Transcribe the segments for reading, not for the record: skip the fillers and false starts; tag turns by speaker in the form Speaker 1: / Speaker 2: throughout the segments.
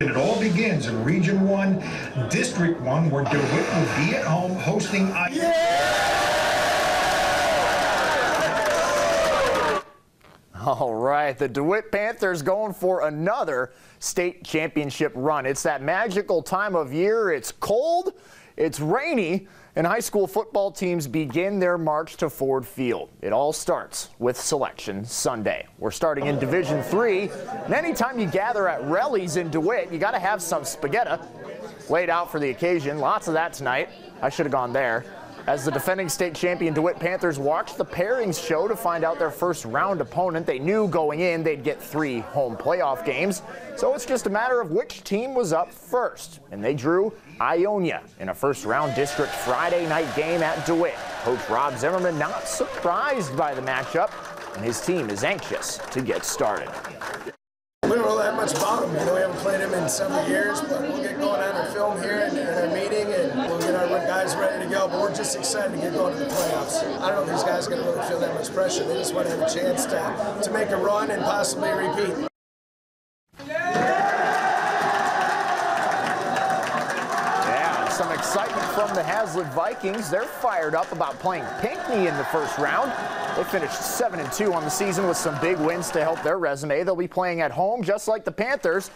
Speaker 1: It all begins in Region 1, District 1, where DeWitt will be at home hosting
Speaker 2: All right, the DeWitt Panthers going for another state championship run. It's that magical time of year. It's cold, it's rainy, and high school football teams begin their march to Ford Field. It all starts with Selection Sunday. We're starting in Division III, and anytime you gather at Relly's in DeWitt, you got to have some spaghetti laid out for the occasion. Lots of that tonight. I should have gone there. As the defending state champion DeWitt Panthers watched the pairings show to find out their first round opponent, they knew going in they'd get 3 home playoff games. So it's just a matter of which team was up first. And they drew Ionia in a first round district Friday night game at DeWitt. Coach Rob Zimmerman not surprised by the matchup, and his team is anxious to get started.
Speaker 3: We don't really have much about them. You know, we haven't played them in several years, but we'll get going on our film here and our meeting, and we'll get our guys ready to go. But we're just excited to get going to the playoffs. I don't know if these guys are going to really feel that much pressure. They just want to have a chance to make a run and possibly repeat.
Speaker 2: Yeah, some excitement from the Hazlet Vikings. They're fired up about playing Pinckney in the first round. They finished 7-2 on the season with some big wins to help their resume. They'll be playing at home just like the Panthers.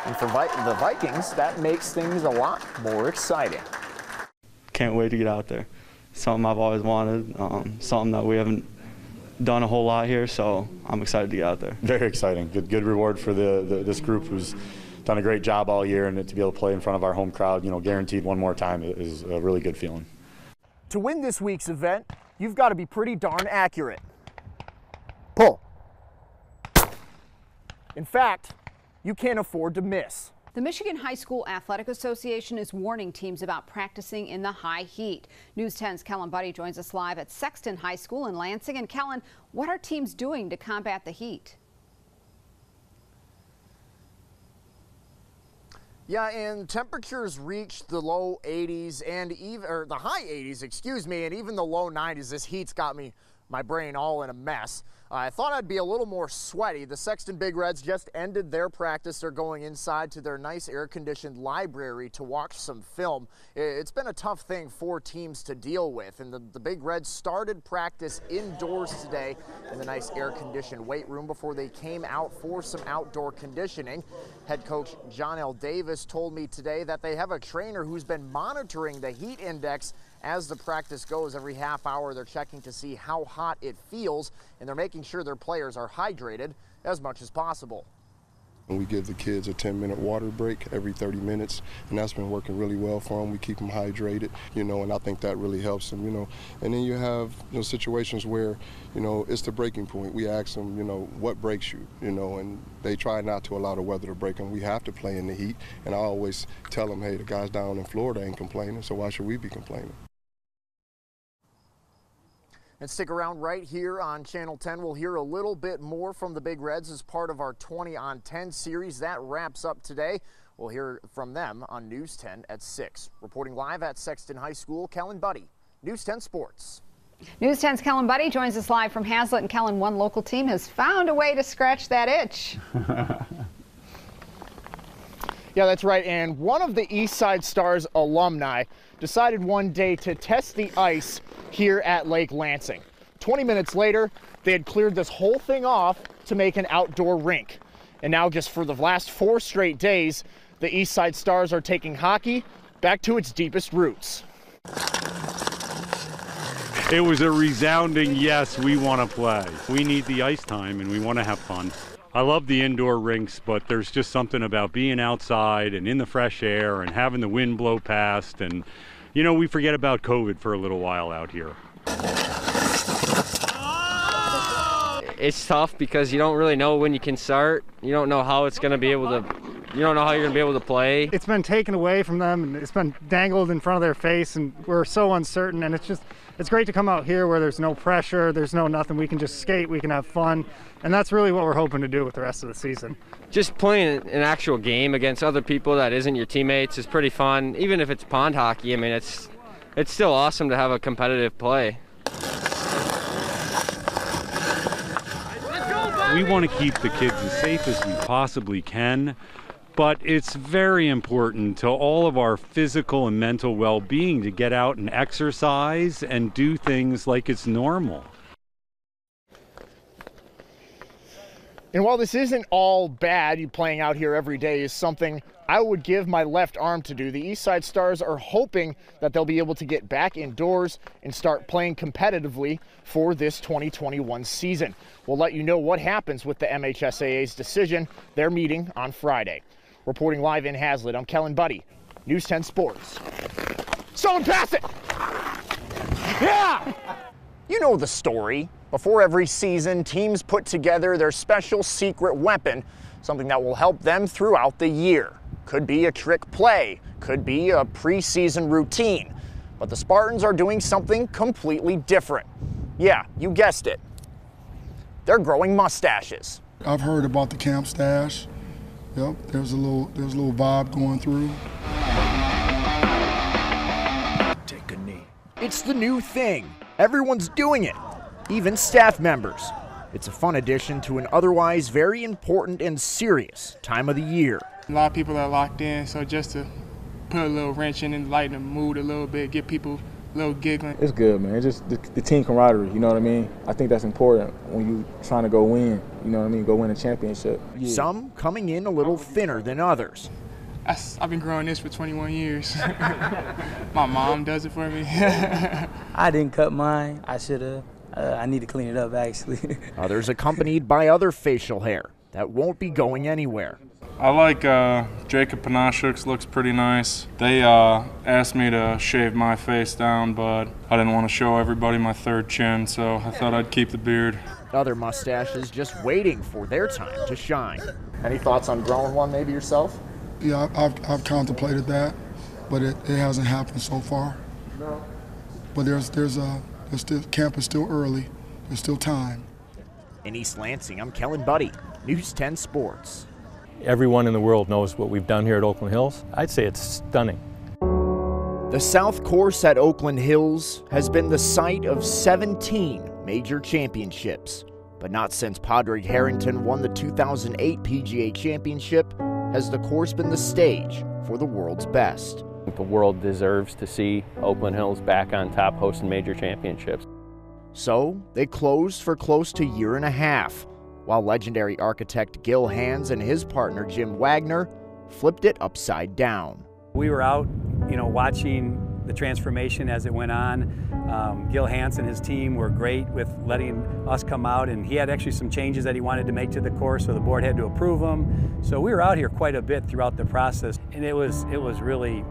Speaker 2: And for the Vikings, that makes things a lot more exciting.
Speaker 4: Can't wait to get out there. Something I've always wanted, something that we haven't done a whole lot here, so I'm excited to get out there.
Speaker 5: Very exciting. Good reward for this group who's done a great job all year, and to be able to play in front of our home crowd, you know, guaranteed one more time is a really good feeling.
Speaker 2: To win this week's event, you've got to be pretty darn accurate. Pull. In fact, you can't afford to miss.
Speaker 6: The Michigan High School Athletic Association is warning teams about practicing in the high heat. News 10's Kellen Buddy joins us live at Sexton High School in Lansing. And Kellen, what are teams doing to combat the heat?
Speaker 2: Yeah, and temperatures reached the low 80s and even, the high 80s, excuse me, and even the low 90s. This heat's got my brain all in a mess. I thought I'd be a little more sweaty. The Sexton Big Reds just ended their practice. They're going inside to their nice air-conditioned library to watch some film. It's been a tough thing for teams to deal with, and the Big Reds started practice indoors today in the nice air-conditioned weight room before they came out for some outdoor conditioning. Head coach John L. Davis told me today that they have a trainer who's been monitoring the heat index as the practice goes. Every half hour they're checking to see how hot it feels, and they're making sure their players are hydrated as much as possible.
Speaker 7: We give the kids a 10-minute water break every 30 minutes, and that's been working really well for them. We keep them hydrated, you know, and I think that really helps them, you know. And then you have, you know, situations where, you know, it's the breaking point. We ask them, you know, what breaks you, you know, and they try not to allow the weather to break them. We have to play in the heat, and I always tell them, hey, the guys down in Florida ain't complaining, so why should we be complaining?
Speaker 2: And stick around right here on Channel 10. We'll hear a little bit more from the Big Reds as part of our 20 on 10 series. That wraps up today. We'll hear from them on News 10 at 6. Reporting live at Sexton High School, Kellen Buddy, News 10 Sports.
Speaker 6: News 10's Kellen Buddy joins us live from Hazlet. And Kellen, one local team has found a way to scratch that itch.
Speaker 2: Yeah, that's right. And one of the Eastside Stars alumni decided one day to test the ice here at Lake Lansing. 20 minutes later, they had cleared this whole thing off to make an outdoor rink. And now just for the last 4 straight days, the Eastside Stars are taking hockey back to its deepest roots.
Speaker 8: It was a resounding yes, we want to play. We need the ice time and we want to have fun. I love the indoor rinks, but there's just something about being outside and in the fresh air and having the wind blow past, and you know, we forget about COVID for a little while out here.
Speaker 9: It's tough because you don't really know when you can start. You don't know how it's going to be able to, you don't know how you're going to be able to play.
Speaker 10: It's been taken away from them and it's been dangled in front of their face, and we're so uncertain, and it's great to come out here where there's no pressure, there's no nothing. We can just skate, we can have fun, and that's really what we're hoping to do with the rest of the season.
Speaker 9: Just playing an actual game against other people that isn't your teammates is pretty fun. Even if it's pond hockey, I mean, it's still awesome to have a competitive play.
Speaker 8: We want to keep the kids as safe as we possibly can, but it's very important to all of our physical and mental well-being to get out and exercise and do things like it's normal.
Speaker 2: And while this isn't all bad, you playing out here every day is something I would give my left arm to do. The Eastside Stars are hoping that they'll be able to get back indoors and start playing competitively for this 2021 season. We'll let you know what happens with the MHSAA's decision. They're meeting on Friday. Reporting live in Hazlet, I'm Kellen Buddy, News 10 Sports. Someone pass it! Yeah! You know the story. Before every season, teams put together their special secret weapon, something that will help them throughout the year. Could be a trick play, could be a preseason routine. But the Spartans are doing something completely different. Yeah, you guessed it. They're growing mustaches.
Speaker 11: I've heard about the camp stash. Yep, there's a little vibe going through.
Speaker 2: Take a knee. It's the new thing. Everyone's doing it, even staff members. It's a fun addition to an otherwise very important and serious time of the year.
Speaker 12: A lot of people are locked in, so just to put a little wrench in and lighten the mood a little bit, get people a little giggling.
Speaker 13: It's good, man. It's just the team camaraderie, you know what I mean? I think that's important when you're trying to go win, you know what I mean, go win a championship. Yeah.
Speaker 2: Some coming in a little thinner than others.
Speaker 12: I've been growing this for 21 years. My mom does it for me.
Speaker 14: I didn't cut mine. I should have. I need to clean it up, actually.
Speaker 2: Others accompanied by other facial hair that won't be going anywhere.
Speaker 15: I like Jacob Panashuk's, looks pretty nice. They asked me to shave my face down, but I didn't want to show everybody my third chin, so I thought I'd keep the beard.
Speaker 2: Other mustaches just waiting for their time to shine. Any thoughts on growing one maybe yourself?
Speaker 11: Yeah, I've contemplated that, but it hasn't happened so far.
Speaker 2: No.
Speaker 11: But camp is still early. There's still time.
Speaker 2: In East Lansing, I'm Kellen Buddy, News 10 Sports.
Speaker 16: Everyone in the world knows what we've done here at Oakland Hills. I'd say it's stunning.
Speaker 2: The South Course at Oakland Hills has been the site of 17 major championships, but not since Padraig Harrington won the 2008 PGA Championship has the course been the stage for the world's best.
Speaker 17: The world deserves to see Oakland Hills back on top hosting major championships.
Speaker 2: So they closed for close to a year and a half, while legendary architect Gil Hanse and his partner Jim Wagner flipped it upside down.
Speaker 18: We were out, watching the transformation as it went on. Gil Hanse and his team were great with letting us come out, and he had actually some changes that he wanted to make to the course, so the board had to approve them. So we were out here quite a bit throughout the process, and it was really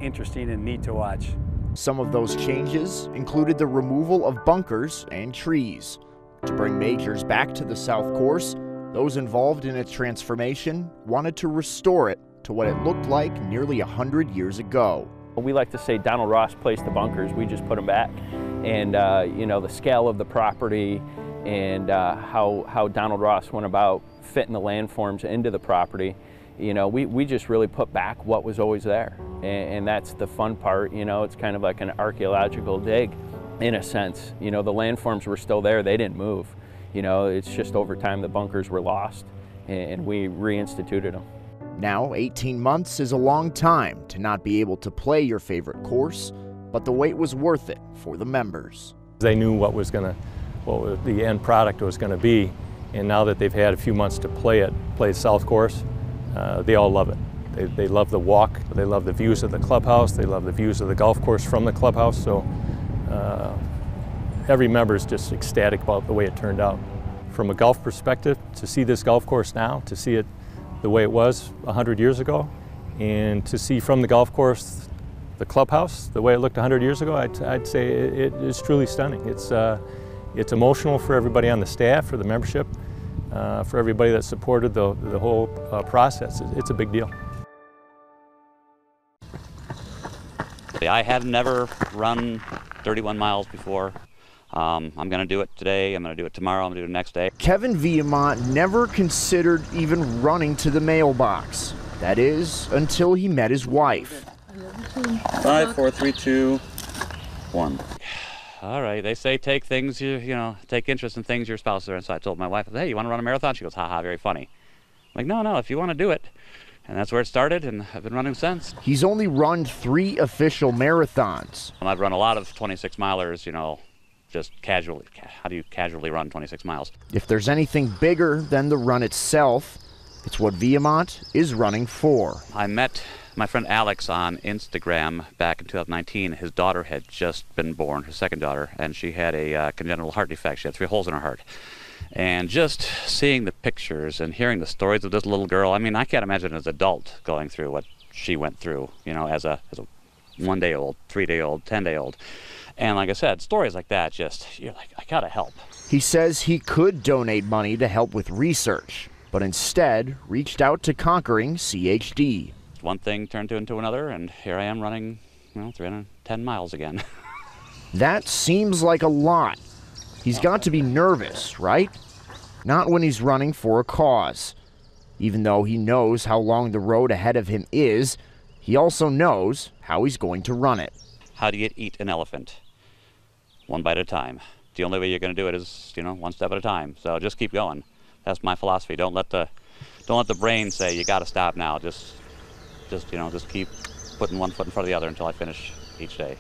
Speaker 18: interesting and neat to watch.
Speaker 2: Some of those changes included the removal of bunkers and trees. To bring majors back to the South Course, those involved in its transformation wanted to restore it to what it looked like nearly 100 years ago.
Speaker 17: We like to say Donald Ross placed the bunkers, we just put them back. And the scale of the property and how Donald Ross went about fitting the landforms into the property, we just really put back what was always there. And that's the fun part, it's kind of like an archaeological dig in a sense. The landforms were still there, they didn't move. It's just over time the bunkers were lost and we reinstituted them.
Speaker 2: Now, 18 months is a long time to not be able to play your favorite course, but the wait was worth it for the members.
Speaker 16: They knew what the end product was going to be, and now that they've had a few months to play South Course, they all love it. They love the walk, they love the views of the clubhouse, they love the views of the golf course from the clubhouse, so every member is just ecstatic about the way it turned out. From a golf perspective, to see this golf course now, to see it the way it was 100 years ago, and to see from the golf course the clubhouse the way it looked 100 years ago, I'd say it is truly stunning. It's emotional for everybody on the staff, for the membership, for everybody that supported the whole process. It's a big deal.
Speaker 19: I have never run 31 miles before. I'm going to do it today, I'm going to do it tomorrow, I'm going to do it the next day.
Speaker 2: Kevin Viamont never considered even running to the mailbox. That is, until he met his wife.
Speaker 19: 5, 4, 3, 2, 1. All right, they say take things, take interest in things your spouse is. So I told my wife, hey, you want to run a marathon? She goes, haha, very funny. I'm like, no, if you want to do it, And that's where it started, and I've been running since.
Speaker 2: He's only run 3 official marathons.
Speaker 19: I've run a lot of 26 milers, you know, just casually. How do you casually run 26 miles?
Speaker 2: If there's anything bigger than the run itself, it's what Viamont is running for.
Speaker 19: I met my friend Alex on Instagram back in 2019. His daughter had just been born, his second daughter, and she had a congenital heart defect. She had 3 holes in her heart. And just seeing the pictures and hearing the stories of this little girl, I mean, I can't imagine as an adult going through what she went through, you know, as a 1-day-old, 3-day-old, 10-day-old. And like I said, stories like that, just, you're like, I gotta help.
Speaker 2: He says he could donate money to help with research, but instead reached out to Conquering CHD.
Speaker 19: One thing turned into another, and here I am running, you know, 310 miles again.
Speaker 2: That seems like a lot. He's got to be nervous, right? Not when he's running for a cause. Even though he knows how long the road ahead of him is, he also knows how he's going to run it.
Speaker 19: How do you eat an elephant? 1 bite at a time. The only way you're going to do it is, you know, 1 step at a time. So just keep going. That's my philosophy. Don't let the brain say you got to stop now. Just you know, just keep putting one foot in front of the other until I finish each day.